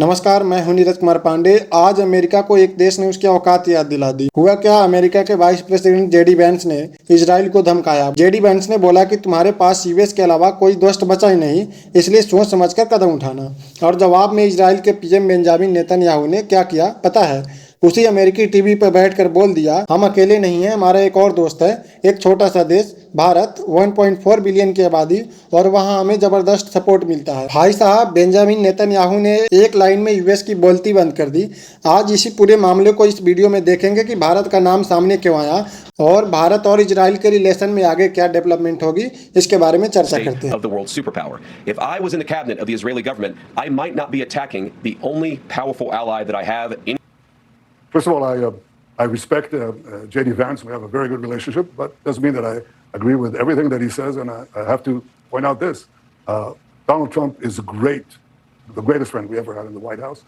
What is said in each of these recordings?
नमस्कार, मैं हूं नीरज कुमार पांडे। आज अमेरिका को एक देश ने उसकी औकात याद दिला दी। हुआ क्या, अमेरिका के वाइस प्रेसिडेंट जेडी वेंस ने इजराइल को धमकाया। जेडी वेंस ने बोला कि तुम्हारे पास यूएस के अलावा कोई दोस्त बचा ही नहीं, इसलिए सोच समझकर कदम उठाना। और जवाब में इजराइल के पीएम बेंजामिन नेतन्याहू ने क्या किया पता है? उसी अमेरिकी टीवी पर बैठकर बोल दिया, हम अकेले नहीं हैं, हमारा एक और दोस्त है, एक छोटा सा देश भारत, 1.4 बिलियन की आबादी, और वहां हमें जबरदस्त सपोर्ट मिलता है। भाई साहब, बेंजामिन नेतन्याहू ने एक लाइन में यूएस की बोलती बंद कर दी। आज इसी पूरे मामले को इस वीडियो में देखेंगे कि भारत का नाम सामने क्यों आया और भारत और इजराइल के रिलेशन में आगे क्या डेवलपमेंट होगी, इसके बारे में चर्चा करते हैं। Of the world superpower. If I was in the cabinet of the Israeli government, I might not be attacking the only powerful ally that I have in. First of all, I respect J.D. Vance. We have a very good relationship, but doesn't mean that I agree with everything that he says. And I have to point out this: Donald Trump is the greatest friend we ever had in the White House,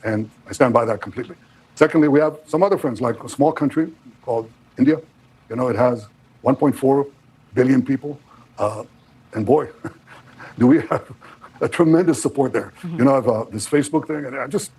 and I stand by that completely. Secondly, we have some other friends, like a small country called India. You know, it has 1.4 billion people, and boy, do we have a tremendous support there. You know, I have this Facebook thing, and I'm just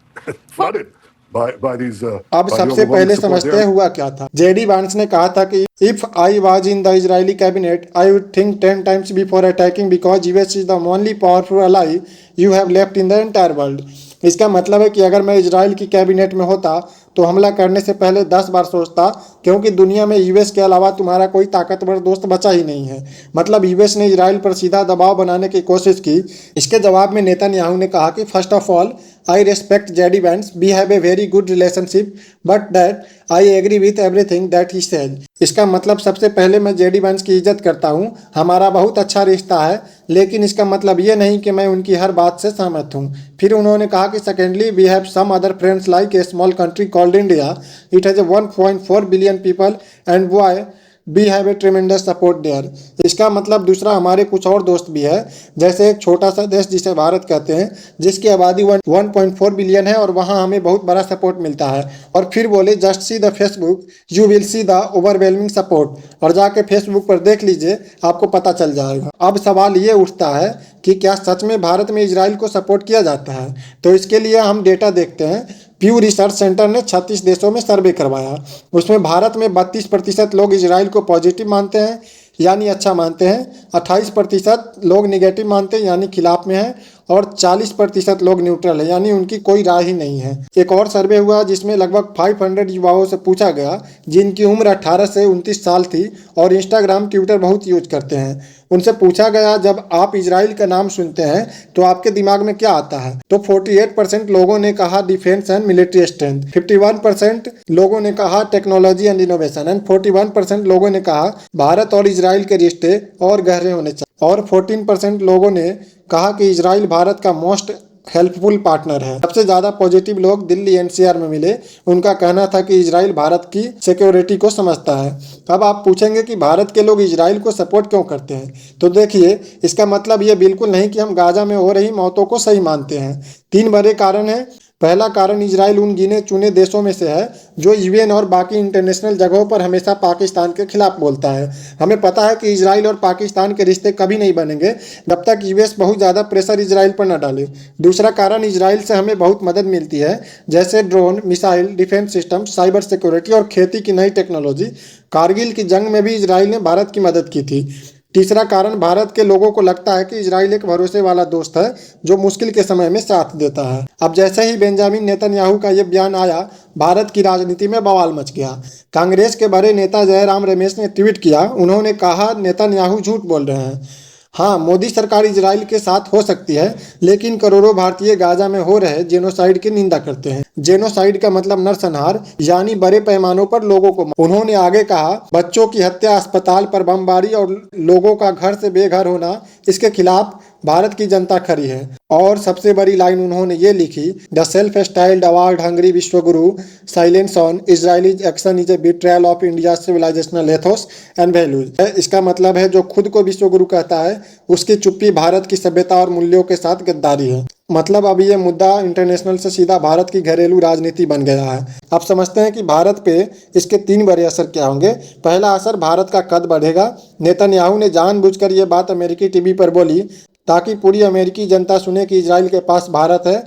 flooded. अब सबसे पहले समझते हैं हुआ क्या था। JD वांस ने कहा था कि if I was in the Israeli cabinet I would think 10 times before attacking because US is the only powerful ally you have left in the entire world. इसका मतलब है कि अगर मैं इजराइल की कैबिनेट में होता तो हमला करने से पहले 10 बार सोचता, क्योंकि दुनिया में यूएस के अलावा तुम्हारा कोई ताकतवर दोस्त बचा ही नहीं है। मतलब यूएस ने इजराइल पर सीधा दबाव बनाने की कोशिश की। इसके जवाब में नेतन्याहू ने कहा कि first of all I respect JD Vance. We have a very good relationship, but that I agree with everything that he said. इसका मतलब सबसे पहले मैं जेडी वेंस की इज्जत करता हूँ, हमारा बहुत अच्छा रिश्ता है, लेकिन इसका मतलब ये नहीं कि मैं उनकी हर बात से सहमत हूँ। फिर उन्होंने कहा कि secondly we have some other friends like a small country called India, it has 1.4 billion people and why we have a tremendous support there. इसका मतलब दूसरा, हमारे कुछ और दोस्त भी है, जैसे एक छोटा सा देश जिसे भारत कहते हैं, जिसकी आबादी 1.4 बिलियन है और वहाँ हमें बहुत बड़ा सपोर्ट मिलता है। और फिर बोले, just see the Facebook you will see the overwhelming support. और जाके फेसबुक पर देख लीजिए, आपको पता चल जाएगा। अब सवाल ये उठता है कि क्या सच में भारत में इजराइल को सपोर्ट किया जाता है? तो इसके लिए हम डेटा देखते हैं। प्यू रिसर्च सेंटर ने 36 देशों में सर्वे करवाया। उसमें भारत में 32% लोग इजराइल को पॉजिटिव मानते हैं, यानी अच्छा मानते हैं, 28% लोग निगेटिव मानते हैं, यानी खिलाफ में हैं, और 40% लोग न्यूट्रल है, यानी उनकी कोई राय ही नहीं है। एक और सर्वे हुआ जिसमें लगभग 500 युवाओं से पूछा गया जिनकी उम्र 18 से 29 साल थी और इंस्टाग्राम ट्विटर बहुत यूज करते हैं। उनसे पूछा गया, जब आप इजराइल का नाम सुनते हैं तो आपके दिमाग में क्या आता है? तो 48% लोगों ने कहा डिफेंस एंड मिलिट्री स्ट्रेंथ, 51% लोगों ने कहा टेक्नोलॉजी एंड इनोवेशन, एंड 41% लोगों ने कहा भारत और इजराइल के रिश्ते और गहरे होने चाहिए, और 14% लोगों ने कहा कि इजराइल भारत का मोस्ट हेल्पफुल पार्टनर है। सबसे ज्यादा पॉजिटिव लोग दिल्ली एनसीआर में मिले। उनका कहना था कि इजराइल भारत की सिक्योरिटी को समझता है। अब आप पूछेंगे कि भारत के लोग इजराइल को सपोर्ट क्यों करते हैं? तो देखिए, इसका मतलब ये बिल्कुल नहीं कि हम गाजा में हो रही मौतों को सही मानते हैं। 3 बड़े कारण हैं। पहला कारण, इजराइल उन गिने चुने देशों में से है जो यूएन और बाकी इंटरनेशनल जगहों पर हमेशा पाकिस्तान के खिलाफ बोलता है। हमें पता है कि इजराइल और पाकिस्तान के रिश्ते कभी नहीं बनेंगे जब तक यूएस बहुत ज़्यादा प्रेशर इजराइल पर न डाले। दूसरा कारण, इजराइल से हमें बहुत मदद मिलती है, जैसे drone, missile, defence system, cyber security और खेती की नई टेक्नोलॉजी। कारगिल की जंग में भी इजराइल ने भारत की मदद की थी। तीसरा कारण, भारत के लोगों को लगता है कि इजराइल एक भरोसे वाला दोस्त है जो मुश्किल के समय में साथ देता है। अब जैसे ही बेंजामिन नेतन्याहू का ये बयान आया, भारत की राजनीति में बवाल मच गया। कांग्रेस के बड़े नेता जयराम रमेश ने ट्वीट किया। उन्होंने कहा, नेतन्याहू झूठ बोल रहे हैं। हाँ, मोदी सरकार इजराइल के साथ हो सकती है, लेकिन करोड़ों भारतीय गाजा में हो रहे जेनोसाइड की निंदा करते हैं। जेनोसाइड का मतलब नरसंहार, यानी बड़े पैमानों पर लोगों को। उन्होंने आगे कहा, बच्चों की हत्या, अस्पताल पर बमबारी और लोगों का घर से बेघर होना, इसके खिलाफ भारत की जनता खड़ी है। और सबसे बड़ी लाइन उन्होंने ये लिखी, the self styled award hungry Vishwaguru silence on Israeli action is a betrayal of India civilizational ethos and values. इसका मतलब है, जो खुद को विश्वगुरु कहता है उसकी चुप्पी भारत की सभ्यता और मूल्यों के साथ गद्दारी है। मतलब अब ये मुद्दा इंटरनेशनल से सीधा भारत की घरेलू राजनीति बन गया है। अब समझते हैं कि भारत पे इसके 3 बड़े असर क्या होंगे। पहला असर, भारत का कद बढ़ेगा। नेतन्याहू ने जानबूझकर ये बात अमेरिकी टीवी पर बोली ताकि पूरी अमेरिकी जनता सुने कि इजराइल के पास भारत है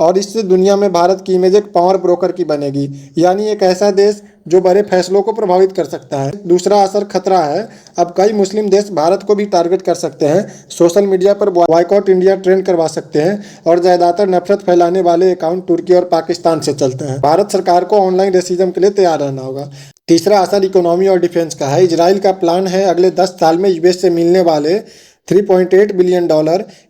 और इससे दुनिया में भारत की इमेज एक पावर ब्रोकर की बनेगी, यानी एक ऐसा देश जो बड़े फैसलों को प्रभावित कर सकता है। दूसरा असर खतरा है, अब कई मुस्लिम देश भारत को भी टारगेट कर सकते हैं, सोशल मीडिया पर बॉयकॉट इंडिया ट्रेंड करवा सकते हैं और ज़्यादातर नफरत फैलाने वाले अकाउंट तुर्की और पाकिस्तान से चलते हैं। भारत सरकार को ऑनलाइन रेसिज्म के लिए तैयार रहना होगा। तीसरा असर इकोनॉमी और डिफेंस का है। इजराइल का प्लान है अगले 10 साल में यूएस से मिलने वाले $3.8 बिलियन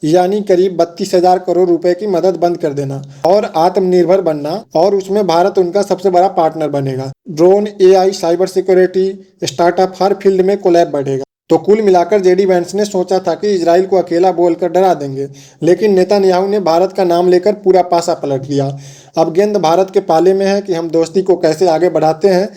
यानी करीब 32,000 करोड़ रुपए की मदद बंद कर देना और आत्मनिर्भर बनना, और उसमें भारत उनका सबसे बड़ा पार्टनर बनेगा। Drone, AI, cyber security, startup, हर फील्ड में कोलैब बढ़ेगा। तो कुल मिलाकर जेडी वैंस ने सोचा था कि इजराइल को अकेला बोलकर डरा देंगे, लेकिन नेतन्याहू ने भारत का नाम लेकर पूरा पासा पलट दिया। अब गेंद भारत के पाले में है कि हम दोस्ती को कैसे आगे बढ़ाते हैं।